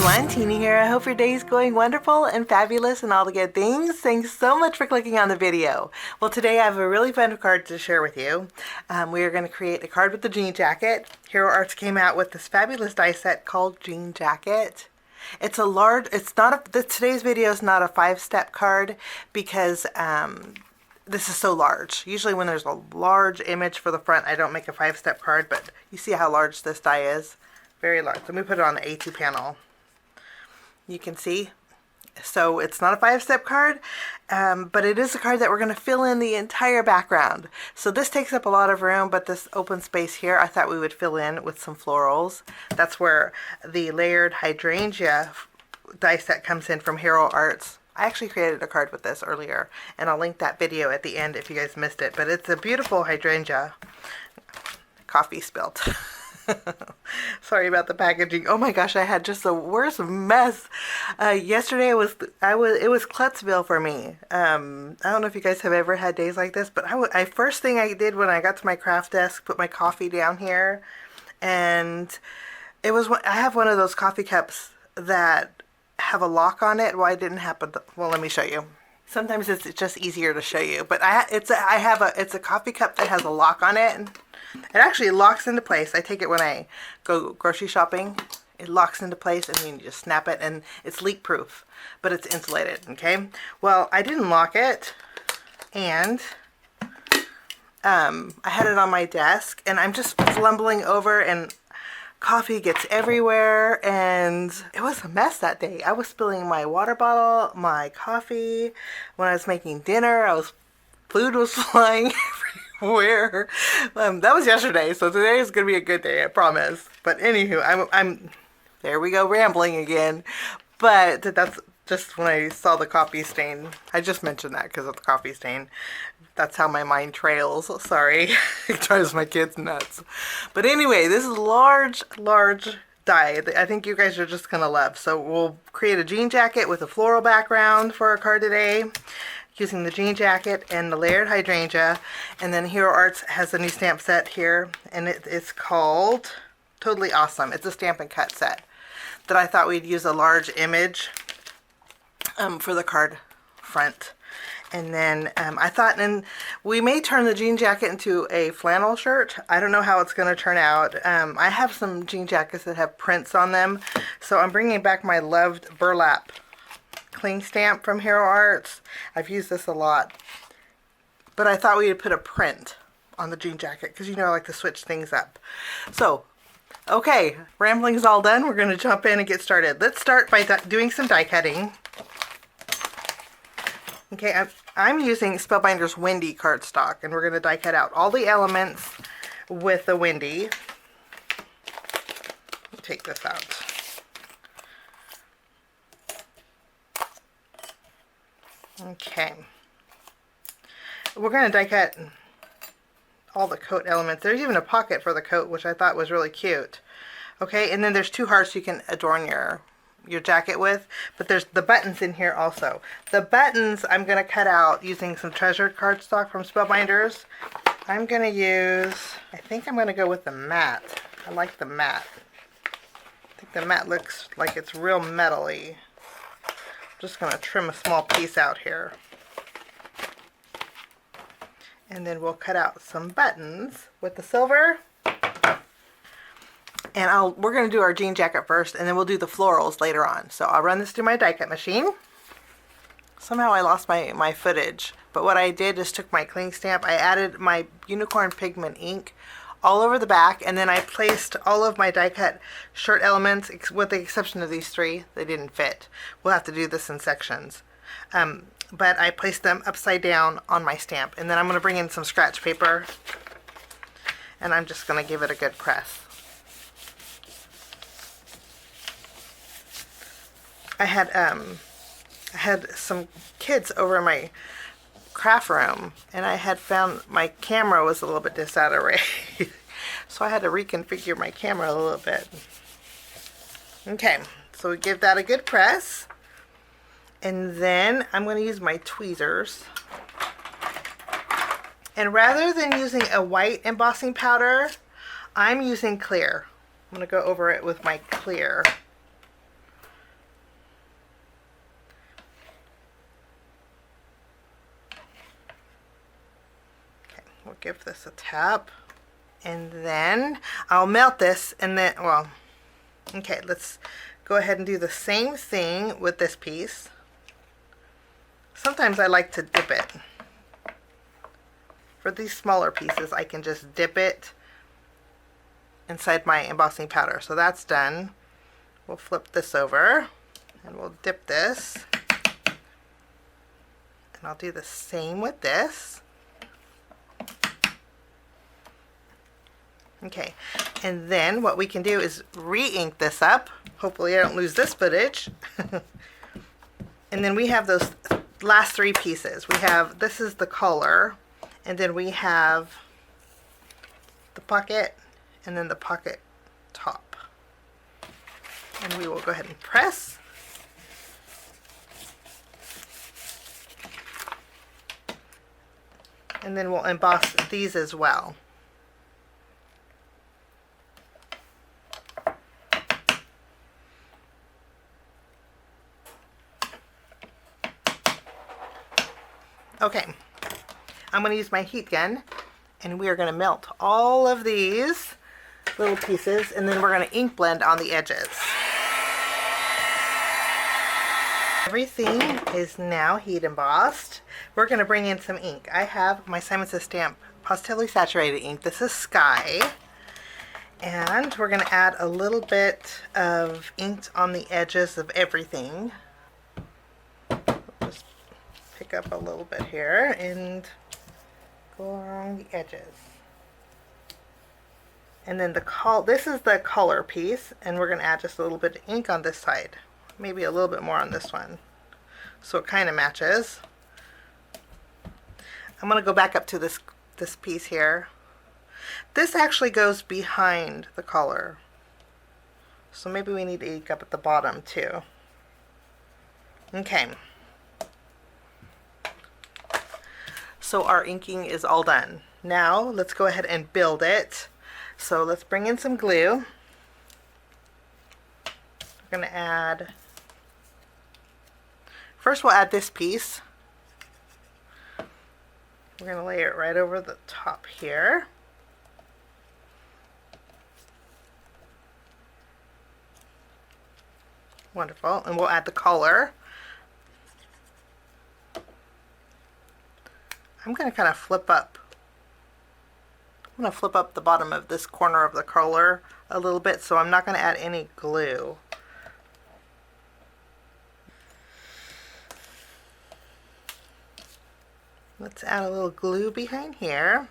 everyone, Tina here. I hope your day is going wonderful and fabulous and all the good things. Thanks so much for clicking on the video. Well, today I have a really fun card to share with you. We are going to create a card with the jean jacket. Hero Arts came out with this fabulous die set called Jean Jacket. It's a large, today's video is not a 5-step card because this is so large. Usually when there's a large image for the front, I don't make a 5-step card, but you see how large this die is? Very large. Let me put it on the A2 panel. You can see. So it's not a 5-step card, but it is a card that we're going to fill in the entire background. So this takes up a lot of room, but this open space here, I thought we would fill in with some florals. That's where the Layered Hydrangea die set comes in from Hero Arts. I actually created a card with this earlier, and I'll link that video at the end if you guys missed it. But it's a beautiful hydrangea. Coffee spilt. Sorry about the packaging. Oh my gosh, I had just the worst mess. Yesterday it was Klutzville for me. I don't know if you guys have ever had days like this, but first thing I did when I got to my craft desk, put my coffee down here, and I have one of those coffee cups that have a lock on it. Well, I didn't happen. Well, let me show you. Sometimes it's just easier to show you, but it's a coffee cup that has a lock on it. It actually locks into place. I take it when I go grocery shopping. It locks into place and then you just snap it, and it's leak proof, but it's insulated, okay? Well, I didn't lock it, and I had it on my desk, and I'm just fumbling over, and coffee gets everywhere, and it was a mess that day. I was spilling my water bottle, my coffee. When I was making dinner, food was flying everywhere. That was yesterday, so today is gonna be a good day, I promise. But anywho, I'm there we go, rambling again. But that's just when I saw the coffee stain. I just mentioned that because of the coffee stain. That's how my mind trails. Sorry. It drives my kids nuts. But anyway, this is large die. I think you guys are just gonna love. So we'll create a jean jacket with a floral background for our card today, using the jean jacket and the Layered Hydrangea. And then Hero Arts has a new stamp set here, and it's called Totally Awesome. It's a stamp and cut set that I thought we'd use a large image for the card front. And then I thought, and we may turn the jean jacket into a flannel shirt. I don't know how it's going to turn out. I have some jean jackets that have prints on them, so I'm bringing back my loved Burlap cling stamp from Hero Arts. I've used this a lot, but I thought we would put a print on the jean jacket because, you know, I like to switch things up. So, okay, rambling's all done. We're going to jump in and get started. Let's start by doing some die cutting. Okay, I'm using Spellbinders Windy cardstock, and we're going to die cut out all the elements with the Windy. Take this out. Okay, we're going to die cut all the coat elements. There's even a pocket for the coat, which I thought was really cute. Okay, and then there's 2 hearts you can adorn your jacket with, but there's the buttons in here also. The buttons I'm going to cut out using some treasured cardstock from Spellbinders. I'm going to use, I think I'm going to go with the matte. I like the matte. I think the matte looks like it's real metally. Just going to trim a small piece out here. And then we'll cut out some buttons with the silver. And we're going to do our jean jacket first, and then we'll do the florals later on. So I'll run this through my die cut machine. Somehow I lost my footage. But what I did is took my cling stamp, I added my unicorn pigment ink all over the back, and then I placed all of my die cut shirt elements, with the exception of these 3. They didn't fit. We'll have to do this in sections. But I placed them upside down on my stamp, and then I'm going to bring in some scratch paper, and I'm just going to give it a good press. I had some kids over in my craft room, and I had found my camera was a little bit disarrayed. So I had to reconfigure my camera a little bit. Okay, so we give that a good press. And then I'm going to use my tweezers. And rather than using a white embossing powder, I'm using clear. I'm going to go over it with my clear. We'll give this a tap. And then I'll melt this and then, well, okay, let's go ahead and do the same thing with this piece. Sometimes I like to dip it. For these smaller pieces, I can just dip it inside my embossing powder. So that's done. We'll flip this over and we'll dip this. And I'll do the same with this. Okay, and then what we can do is re-ink this up. Hopefully I don't lose this footage. And then we have those last three pieces. We have, this is the collar, and then we have the pocket, and then the pocket top. And we will go ahead and press. And then we'll emboss these as well. Okay, I'm going to use my heat gun, and we are going to melt all of these little pieces, and then we're going to ink blend on the edges. Everything is now heat embossed. We're going to bring in some ink. I have my Simon Says Stamp Pawsitively Saturated ink. This is Sky. And we're going to add a little bit of ink on the edges of everything. Just pick up a little bit here and go along the edges. And then this is the color piece, and we're going to add just a little bit of ink on this side. Maybe a little bit more on this one, so it kind of matches. I'm going to go back up to this piece here. This actually goes behind the collar, so maybe we need to ink up at the bottom too. Okay. So our inking is all done. Now let's go ahead and build it. So let's bring in some glue. We're going to add, first we'll add this piece. We're going to lay it right over the top here. Wonderful. And we'll add the collar. I'm going to kind of flip up. I'm going to flip up the bottom of this corner of the collar a little bit, so I'm not going to add any glue. Let's add a little glue behind here.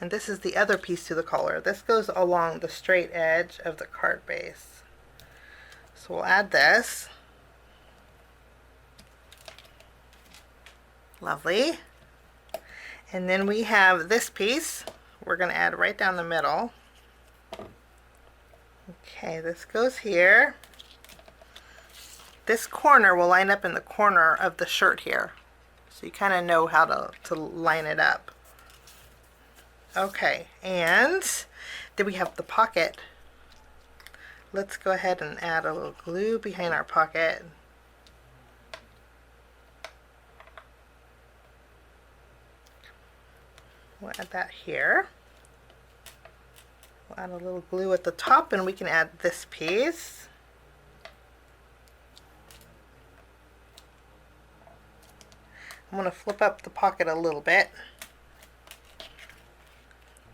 And this is the other piece to the collar. This goes along the straight edge of the card base. So we'll add this. Lovely. And then we have this piece. We're going to add right down the middle. Okay, this goes here. This corner will line up in the corner of the shirt here. So you kind of know how to line it up. Okay, and then we have the pocket. Let's go ahead and add a little glue behind our pocket. We'll add that here. We'll add a little glue at the top, and we can add this piece. I'm going to flip up the pocket a little bit.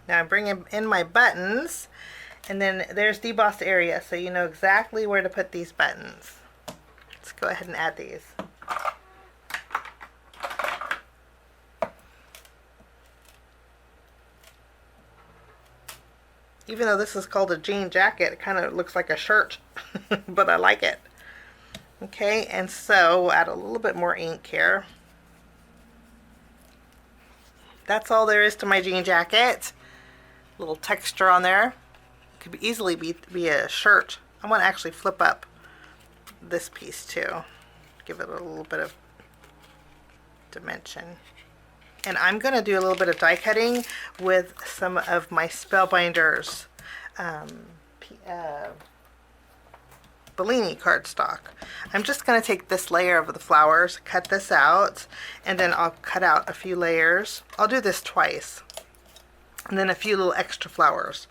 Now I'm bringing in my buttons, and then there's debossed area, so you know exactly where to put these buttons. Let's go ahead and add these. Even though this is called a jean jacket, it kind of looks like a shirt, but I like it. Okay, and so we'll add a little bit more ink here. That's all there is to my jean jacket. A little texture on there. Could easily be a shirt. I want to actually flip up this piece too. Give it a little bit of dimension. And I'm going to do a little bit of die cutting with some of my Spellbinders Bellini cardstock. I'm just going to take this layer of the flowers, cut this out, and then I'll cut out a few layers. I'll do this twice. and then a few little extra flowers.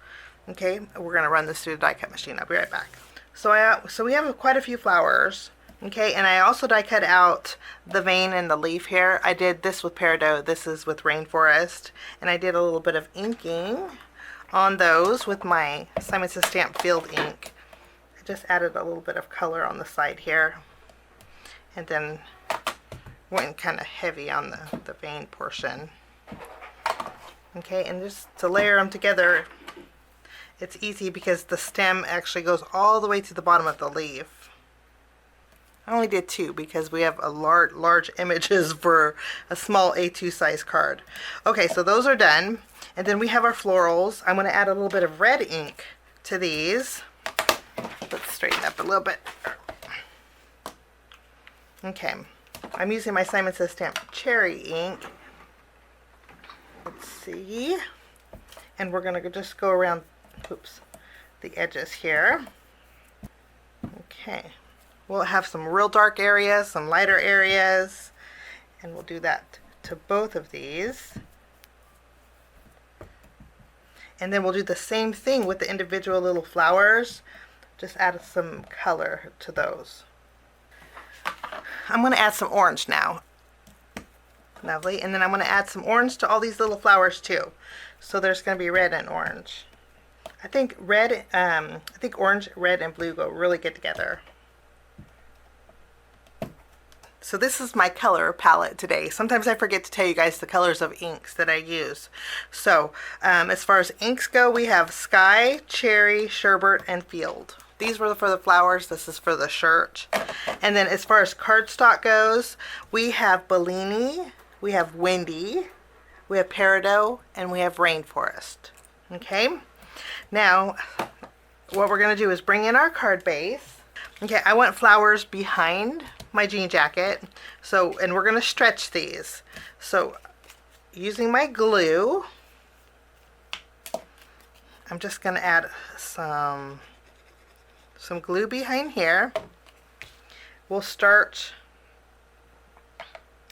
Okay, we're gonna run this through the die cut machine. I'll be right back. So we have quite a few flowers. Okay, and I also die cut out the vein and the leaf here. I did this with peridot, this is with rainforest, and I did a little bit of inking on those with my Simon Says Stamp Field ink. I just added a little bit of color on the side here, and then went kind of heavy on the vein portion. Okay, and just to layer them together, it's easy because the stem actually goes all the way to the bottom of the leaf. I only did 2 because we have a large images for a small A2 size card. Okay, so those are done. And then we have our florals. I'm going to add a little bit of red ink to these. Let's straighten up a little bit. Okay, I'm using my Simon Says Stamp Cherry ink. Let's see. And we're going to just go around, oops, the edges here. Okay. We'll have some real dark areas, some lighter areas, and we'll do that to both of these. And then we'll do the same thing with the individual little flowers. Just add some color to those. I'm going to add some orange now. Lovely. And then I'm going to add some orange to all these little flowers too. So there's going to be red and orange. I think orange, red, and blue go really good together. So this is my color palette today. Sometimes I forget to tell you guys the colors of inks that I use. So as far as inks go, we have Sky, Cherry, Sherbet, and Field. These were for the flowers. This is for the shirt. And then as far as cardstock goes, we have Bellini, we have Windy, we have Peridot, and we have Rainforest. Okay. Now, what we're going to do is bring in our card base. Okay, I want flowers behind my jean jacket, so, and we're going to stretch these. So using my glue, I'm just going to add some glue behind here. We'll start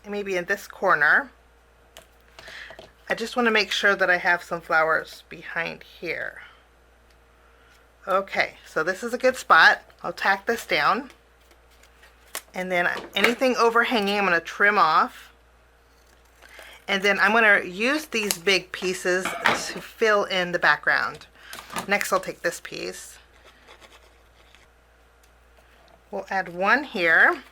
maybe in this corner. I just want to make sure that I have some flowers behind here. Okay, so this is a good spot. I'll tack this down. And then anything overhanging, I'm going to trim off. And then I'm going to use these big pieces to fill in the background. Next, I'll take this piece. We'll add one here.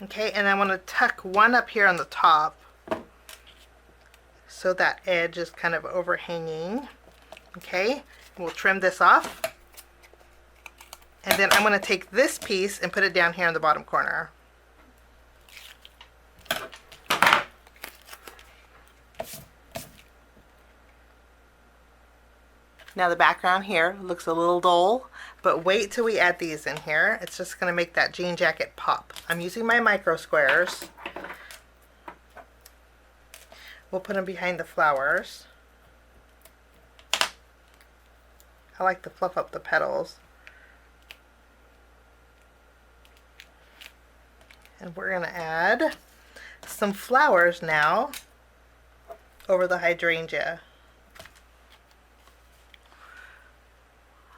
Okay, and I want to tuck one up here on the top, so that edge is kind of overhanging. Okay, we'll trim this off. And then I'm going to take this piece and put it down here in the bottom corner. Now the background here looks a little dull, but wait till we add these in here. It's just going to make that jean jacket pop. I'm using my micro squares. We'll put them behind the flowers. I like to fluff up the petals. And we're going to add some flowers now over the hydrangea.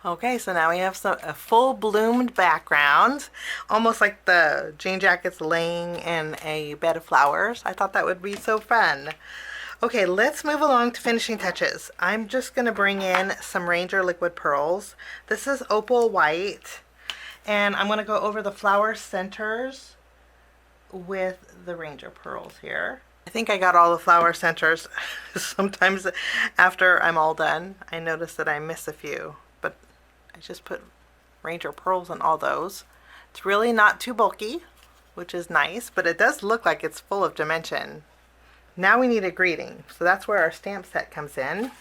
Okay, so now we have a full bloomed background, almost like the jean jacket's laying in a bed of flowers. I thought that would be so fun. Okay, let's move along to finishing touches. I'm just going to bring in some Ranger liquid pearls. This is Opal white, and I'm going to go over the flower centers with the Ranger pearls here. I think I got all the flower centers. Sometimes after I'm all done, I notice that I miss a few. I just put Ranger pearls on all those. It's really not too bulky, which is nice, but it does look like it's full of dimension. Now we need a greeting, so that's where our stamp set comes in.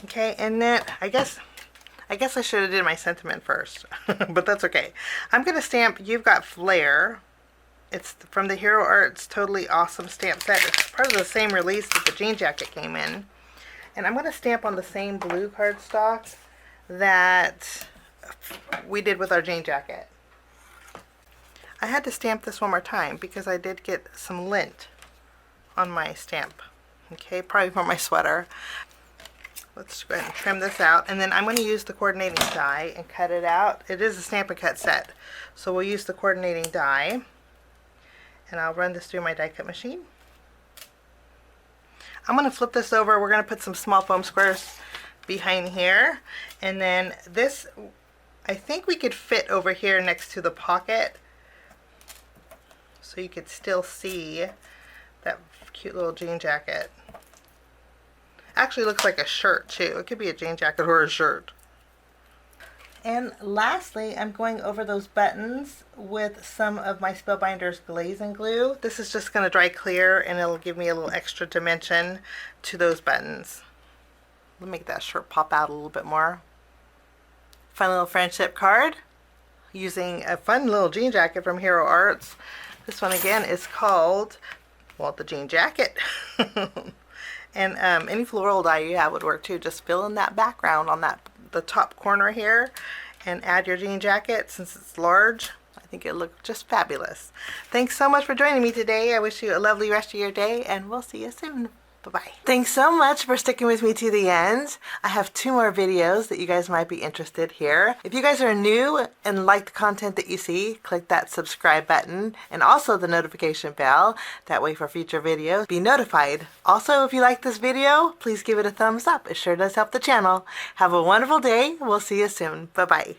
Okay, and then I guess I should have did my sentiment first, but that's okay. I'm going to stamp You've Got Flair. It's from the Hero Arts Totally Awesome stamp set. It's part of the same release that the jean jacket came in. And I'm going to stamp on the same blue cardstock that we did with our jean jacket. I had to stamp this one more time because I did get some lint on my stamp. Okay, probably for my sweater. Let's go ahead and trim this out, and then I'm going to use the coordinating die and cut it out. It is a Stamp and Cut set, so we'll use the coordinating die, and I'll run this through my die cut machine. I'm going to flip this over. We're going to put some small foam squares behind here, and then this, I think we could fit over here next to the pocket, so you could still see that cute little jean jacket. Actually looks like a shirt too. It could be a jean jacket or a shirt. And lastly, I'm going over those buttons with some of my Spellbinders Glaze and glue. This is just going to dry clear, and it'll give me a little extra dimension to those buttons. Let me make that shirt pop out a little bit more. Fun little friendship card using a fun little jean jacket from Hero Arts. This one again is called, well, the jean jacket. And any floral die you have would work too. Just fill in that background on the top corner here and add your jean jacket. Since it's large, I think it'll look just fabulous. Thanks so much for joining me today. I wish you a lovely rest of your day, and we'll see you soon. Bye-bye. Thanks so much for sticking with me to the end. I have 2 more videos that you guys might be interested here. If you guys are new and like the content that you see, click that subscribe button and also the notification bell. That way for future videos, be notified. Also, if you like this video, please give it a thumbs up. It sure does help the channel. Have a wonderful day. We'll see you soon. Bye-bye.